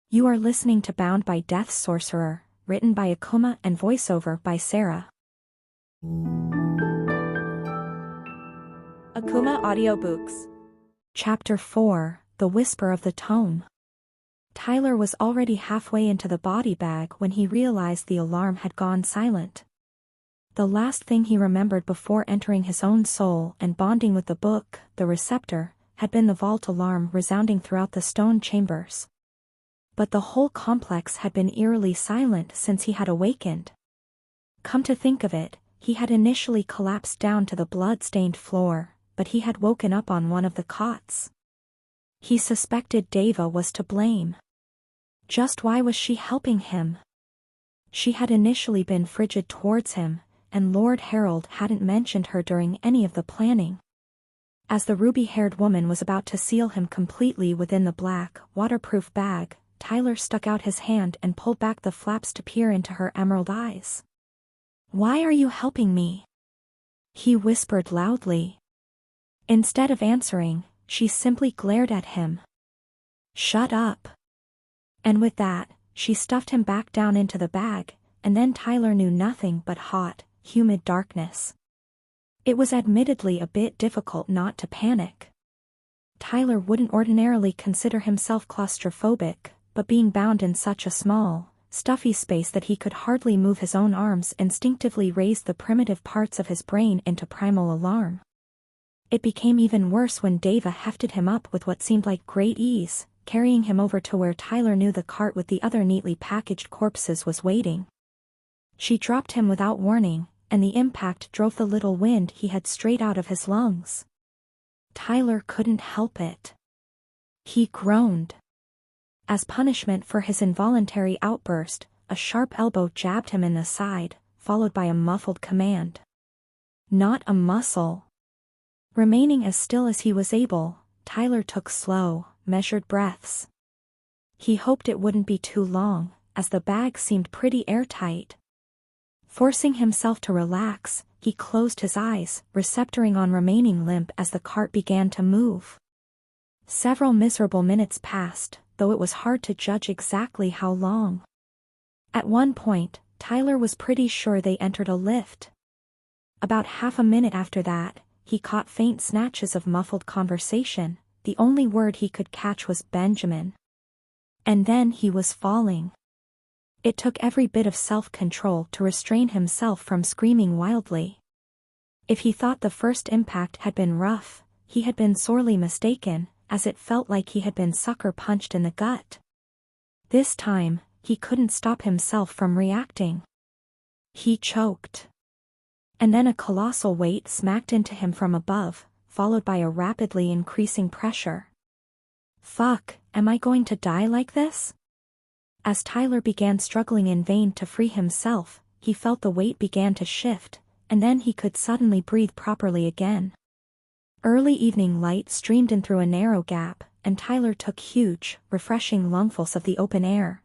You are listening to Bound by Death Sorcerer, written by Akumah and voiceover by Sara. Akumah Audiobooks. Chapter 4, The Whisper of the Tome. Tyler was already halfway into the body bag when he realized the alarm had gone silent. The last thing he remembered before entering his own soul and bonding with the book, the Receptor, had been the vault alarm resounding throughout the stone chambers. But the whole complex had been eerily silent since he had awakened. Come to think of it, he had initially collapsed down to the blood-stained floor, but he had woken up on one of the cots. He suspected Deva was to blame. Just why was she helping him? She had initially been frigid towards him, and Lord Harold hadn't mentioned her during any of the planning. As the ruby-haired woman was about to seal him completely within the black, waterproof bag, Tyler stuck out his hand and pulled back the flaps to peer into her emerald eyes. "Why are you helping me?" he whispered loudly. Instead of answering, she simply glared at him. "Shut up." And with that, she stuffed him back down into the bag, and then Tyler knew nothing but hot, humid darkness. It was admittedly a bit difficult not to panic. Tyler wouldn't ordinarily consider himself claustrophobic, but being bound in such a small, stuffy space that he could hardly move his own arms instinctively raised the primitive parts of his brain into primal alarm. It became even worse when Deva hefted him up with what seemed like great ease, carrying him over to where Tyler knew the cart with the other neatly packaged corpses was waiting. She dropped him without warning, and the impact drove the little wind he had straight out of his lungs. Tyler couldn't help it. He groaned. As punishment for his involuntary outburst, a sharp elbow jabbed him in the side, followed by a muffled command. "Not a muscle." Remaining as still as he was able, Tyler took slow, measured breaths. He hoped it wouldn't be too long, as the bag seemed pretty airtight. Forcing himself to relax, he closed his eyes, receptoring on remaining limp as the cart began to move. Several miserable minutes passed, though it was hard to judge exactly how long. At one point, Tyler was pretty sure they entered a lift. About half a minute after that, he caught faint snatches of muffled conversation. The only word he could catch was Benjamin. And then he was falling. It took every bit of self-control to restrain himself from screaming wildly. If he thought the first impact had been rough, he had been sorely mistaken, as it felt like he had been sucker-punched in the gut. This time, he couldn't stop himself from reacting. He choked. And then a colossal weight smacked into him from above, followed by a rapidly increasing pressure. "Fuck, am I going to die like this?" As Tyler began struggling in vain to free himself, he felt the weight began to shift, and then he could suddenly breathe properly again. Early evening light streamed in through a narrow gap, and Tyler took huge, refreshing lungfuls of the open air.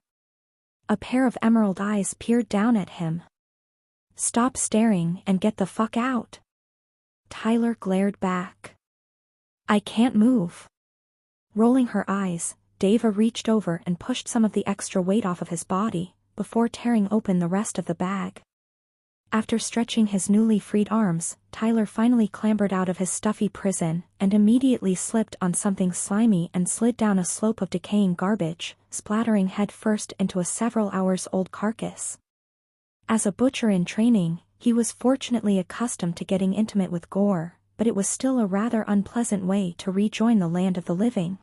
A pair of emerald eyes peered down at him. "Stop staring and get the fuck out." Tyler glared back. "I can't move." Rolling her eyes, Deva reached over and pushed some of the extra weight off of his body, before tearing open the rest of the bag. After stretching his newly freed arms, Tyler finally clambered out of his stuffy prison, and immediately slipped on something slimy and slid down a slope of decaying garbage, splattering head first into a several hours old carcass. As a butcher in training, he was fortunately accustomed to getting intimate with gore, but it was still a rather unpleasant way to rejoin the land of the living.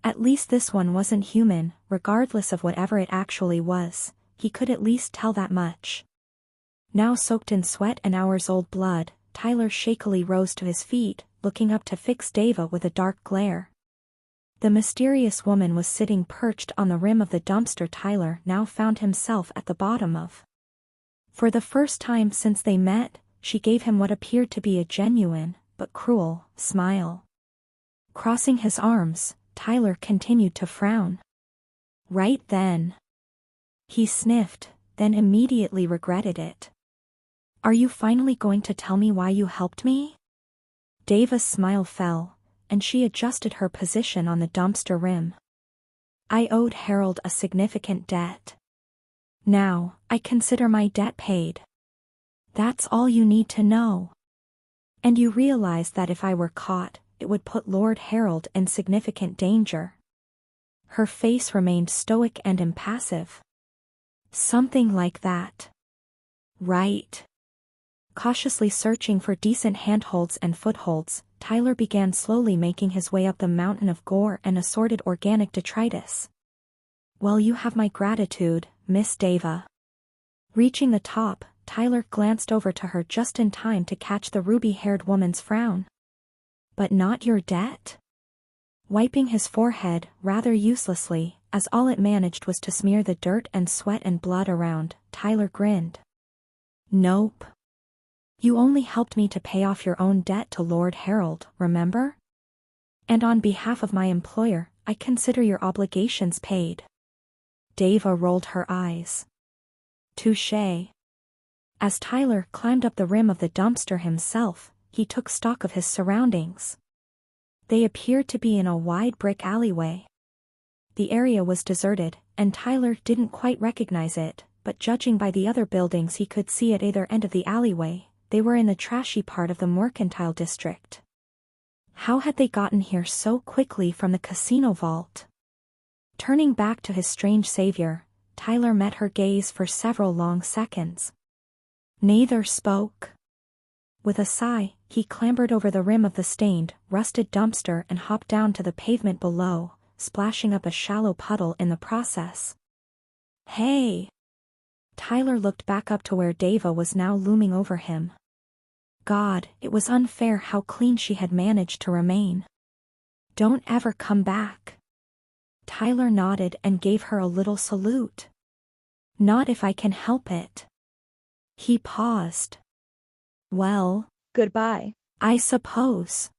At least this one wasn't human, regardless of whatever it actually was. He could at least tell that much. Now soaked in sweat and hours-old blood, Tyler shakily rose to his feet, looking up to fix Deva with a dark glare. The mysterious woman was sitting perched on the rim of the dumpster Tyler now found himself at the bottom of. For the first time since they met, she gave him what appeared to be a genuine, but cruel, smile. Crossing his arms, Tyler continued to frown. Right then. He sniffed, then immediately regretted it. "Are you finally going to tell me why you helped me?" Deva's smile fell, and she adjusted her position on the dumpster rim. I owed Harold a significant debt. Now, I consider my debt paid. That's all you need to know. And you realize that if I were caught, it would put Lord Harold in significant danger. Her face remained stoic and impassive. Something like that. Right. Cautiously searching for decent handholds and footholds, Tyler began slowly making his way up the mountain of gore and assorted organic detritus. Well, you have my gratitude, Miss Deva. Reaching the top, Tyler glanced over to her just in time to catch the ruby-haired woman's frown. But not your debt? Wiping his forehead, rather uselessly, as all it managed was to smear the dirt and sweat and blood around, Tyler grinned. Nope. You only helped me to pay off your own debt to Lord Harold, remember? And on behalf of my employer, I consider your obligations paid. Deva rolled her eyes. Touché. As Tyler climbed up the rim of the dumpster himself, he took stock of his surroundings. They appeared to be in a wide brick alleyway. The area was deserted, and Tyler didn't quite recognize it, but judging by the other buildings he could see at either end of the alleyway, they were in the trashy part of the mercantile district. How had they gotten here so quickly from the casino vault? Turning back to his strange savior, Tyler met her gaze for several long seconds. Neither spoke. With a sigh, he clambered over the rim of the stained, rusted dumpster and hopped down to the pavement below, splashing up a shallow puddle in the process. Hey! Tyler looked back up to where Deva was now looming over him. God, it was unfair how clean she had managed to remain. Don't ever come back. Tyler nodded and gave her a little salute. Not if I can help it. He paused. Well, goodbye, I suppose.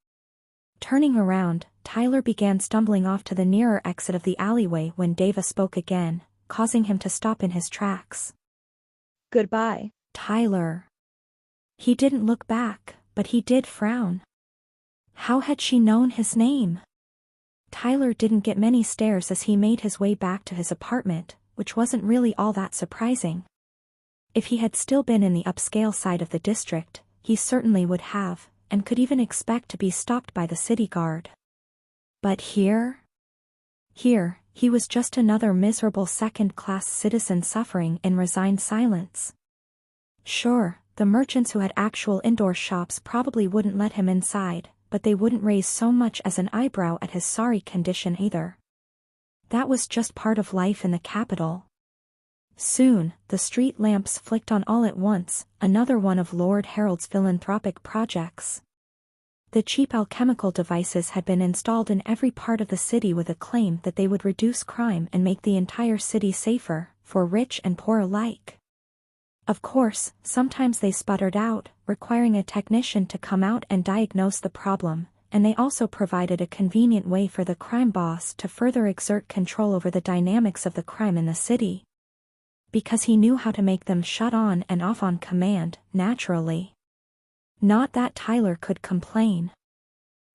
Turning around, Tyler began stumbling off to the nearer exit of the alleyway when Deva spoke again, causing him to stop in his tracks. Goodbye, Tyler. He didn't look back, but he did frown. How had she known his name? Tyler didn't get many stares as he made his way back to his apartment, which wasn't really all that surprising. If he had still been in the upscale side of the district, he certainly would have, and could even expect to be stopped by the city guard. But here? Here, he was just another miserable second-class citizen suffering in resigned silence. Sure, the merchants who had actual indoor shops probably wouldn't let him inside, but they wouldn't raise so much as an eyebrow at his sorry condition either. That was just part of life in the capital. Soon, the street lamps flicked on all at once, another one of Lord Harold's philanthropic projects. The cheap alchemical devices had been installed in every part of the city with a claim that they would reduce crime and make the entire city safer, for rich and poor alike. Of course, sometimes they sputtered out, requiring a technician to come out and diagnose the problem, and they also provided a convenient way for the crime boss to further exert control over the dynamics of the crime in the city. Because he knew how to make them shut on and off on command, naturally. Not that Tyler could complain.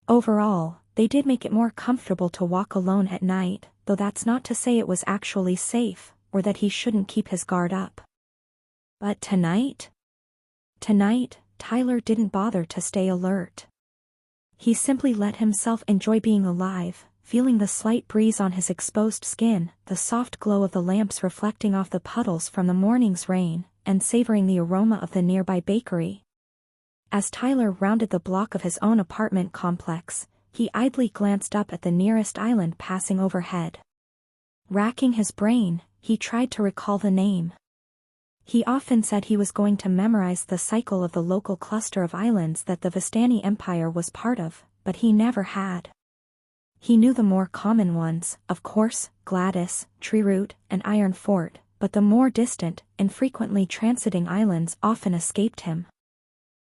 Overall, they did make it more comfortable to walk alone at night, though that's not to say it was actually safe, or that he shouldn't keep his guard up. But tonight? Tonight, Tyler didn't bother to stay alert. He simply let himself enjoy being alive, feeling the slight breeze on his exposed skin, the soft glow of the lamps reflecting off the puddles from the morning's rain, and savoring the aroma of the nearby bakery. As Tyler rounded the block of his own apartment complex, he idly glanced up at the nearest island passing overhead. Racking his brain, he tried to recall the name. He often said he was going to memorize the cycle of the local cluster of islands that the Vistani Empire was part of, but he never had. He knew the more common ones, of course, Gladys, Treeroot, and Iron Fort, but the more distant, infrequently transiting islands often escaped him.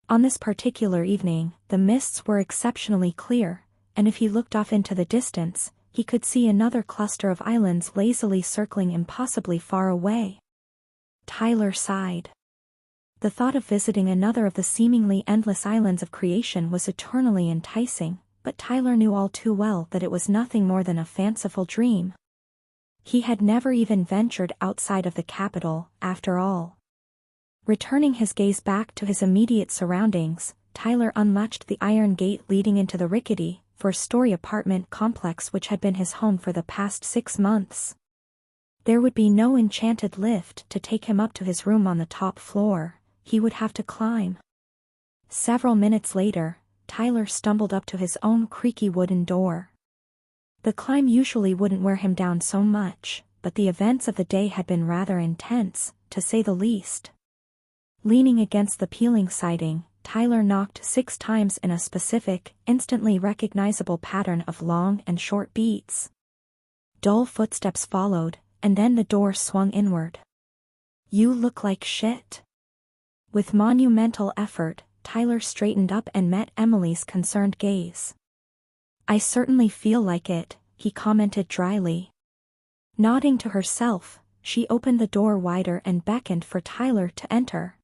On this particular evening, the mists were exceptionally clear, and if he looked off into the distance, he could see another cluster of islands lazily circling impossibly far away. Tyler sighed. The thought of visiting another of the seemingly endless islands of creation was eternally enticing, but Tyler knew all too well that it was nothing more than a fanciful dream. He had never even ventured outside of the capital, after all. Returning his gaze back to his immediate surroundings, Tyler unlatched the iron gate leading into the rickety, four-story apartment complex which had been his home for the past 6 months. There would be no enchanted lift to take him up to his room on the top floor. He would have to climb. Several minutes later, Tyler stumbled up to his own creaky wooden door. The climb usually wouldn't wear him down so much, but the events of the day had been rather intense, to say the least. Leaning against the peeling siding, Tyler knocked 6 times in a specific, instantly recognizable pattern of long and short beats. Dull footsteps followed, and then the door swung inward. "You look like shit." With monumental effort, Tyler straightened up and met Emily's concerned gaze. "I certainly feel like it," he commented dryly. Nodding to herself, she opened the door wider and beckoned for Tyler to enter.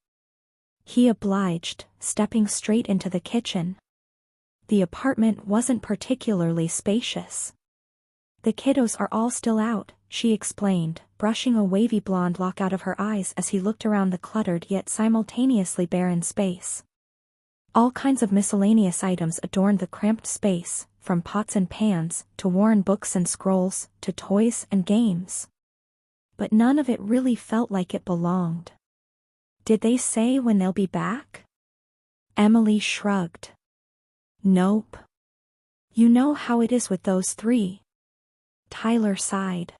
He obliged, stepping straight into the kitchen. The apartment wasn't particularly spacious. "The kiddos are all still out," she explained, brushing a wavy blonde lock out of her eyes as he looked around the cluttered yet simultaneously barren space. All kinds of miscellaneous items adorned the cramped space, from pots and pans, to worn books and scrolls, to toys and games. But none of it really felt like it belonged. "Did they say when they'll be back?" Emily shrugged. "Nope. You know how it is with those 3. Tyler sighed.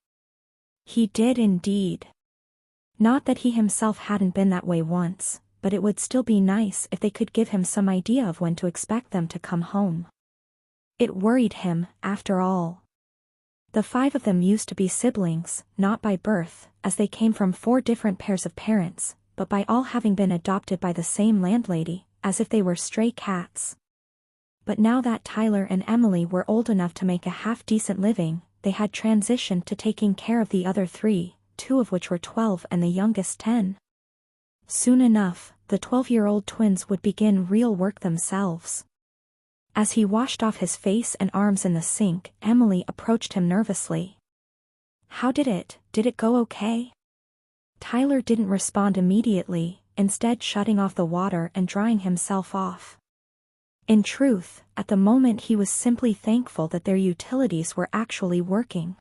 He did indeed. Not that he himself hadn't been that way once, but it would still be nice if they could give him some idea of when to expect them to come home. It worried him, after all. The 5 of them used to be siblings, not by birth, as they came from 4 different pairs of parents, but by all having been adopted by the same landlady, as if they were stray cats. But now that Tyler and Emily were old enough to make a half-decent living, they had transitioned to taking care of the other 3, 2 of which were 12 and the youngest 10. Soon enough, the 12-year-old twins would begin real work themselves. As he washed off his face and arms in the sink, Emily approached him nervously. "How did it go okay?" Tyler didn't respond immediately, instead shutting off the water and drying himself off. In truth, at the moment he was simply thankful that their utilities were actually working.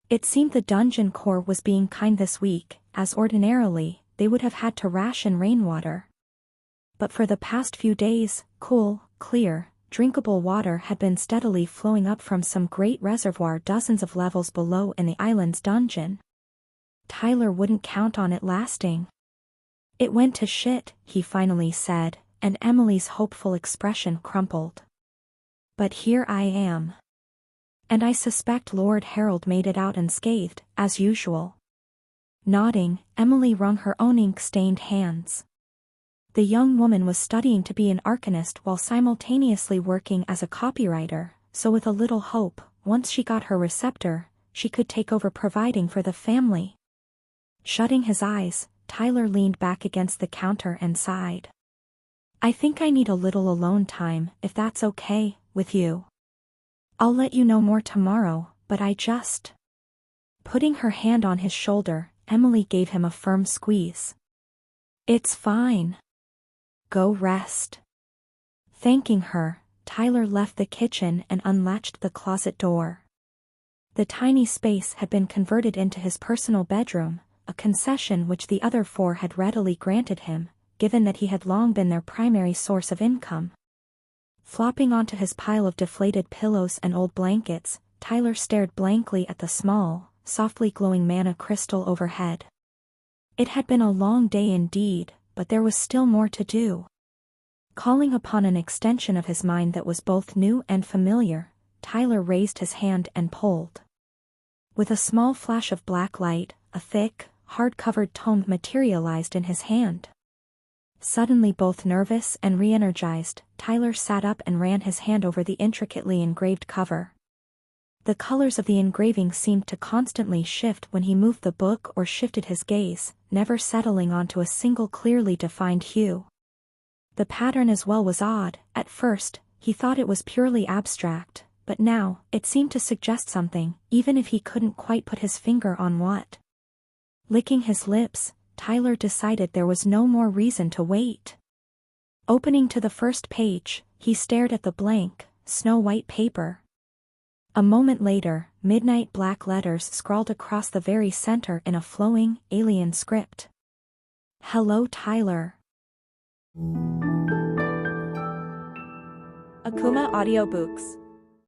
It seemed the dungeon core was being kind this week, as ordinarily, they would have had to ration rainwater. But for the past few days, cool, clear, drinkable water had been steadily flowing up from some great reservoir dozens of levels below in the island's dungeon. Tyler wouldn't count on it lasting. "It went to shit," he finally said, and Emily's hopeful expression crumpled. "But here I am. And I suspect Lord Harold made it out unscathed, as usual." Nodding, Emily wrung her own ink-stained hands. The young woman was studying to be an arcanist while simultaneously working as a copywriter, so with a little hope, once she got her receptor, she could take over providing for the family. Shutting his eyes, Tyler leaned back against the counter and sighed. "I think I need a little alone time, if that's okay with you. I'll let you know more tomorrow, but I just..." Putting her hand on his shoulder, Emily gave him a firm squeeze. "It's fine. Go rest." Thanking her, Tyler left the kitchen and unlatched the closet door. The tiny space had been converted into his personal bedroom, a concession which the other 4 had readily granted him, given that he had long been their primary source of income. Flopping onto his pile of deflated pillows and old blankets, Tyler stared blankly at the small, softly glowing mana crystal overhead. It had been a long day indeed, but there was still more to do. Calling upon an extension of his mind that was both new and familiar, Tyler raised his hand and pulled. With a small flash of black light, a thick, hard-covered tome materialized in his hand. Suddenly both nervous and re-energized, Tyler sat up and ran his hand over the intricately engraved cover. The colors of the engraving seemed to constantly shift when he moved the book or shifted his gaze, never settling onto a single clearly defined hue. The pattern as well was odd. At first, he thought it was purely abstract, but now, it seemed to suggest something, even if he couldn't quite put his finger on what. Licking his lips, Tyler decided there was no more reason to wait. Opening to the first page, he stared at the blank, snow-white paper. A moment later, midnight black letters scrawled across the very center in a flowing, alien script. Hello, Tyler. Akumah Audiobooks.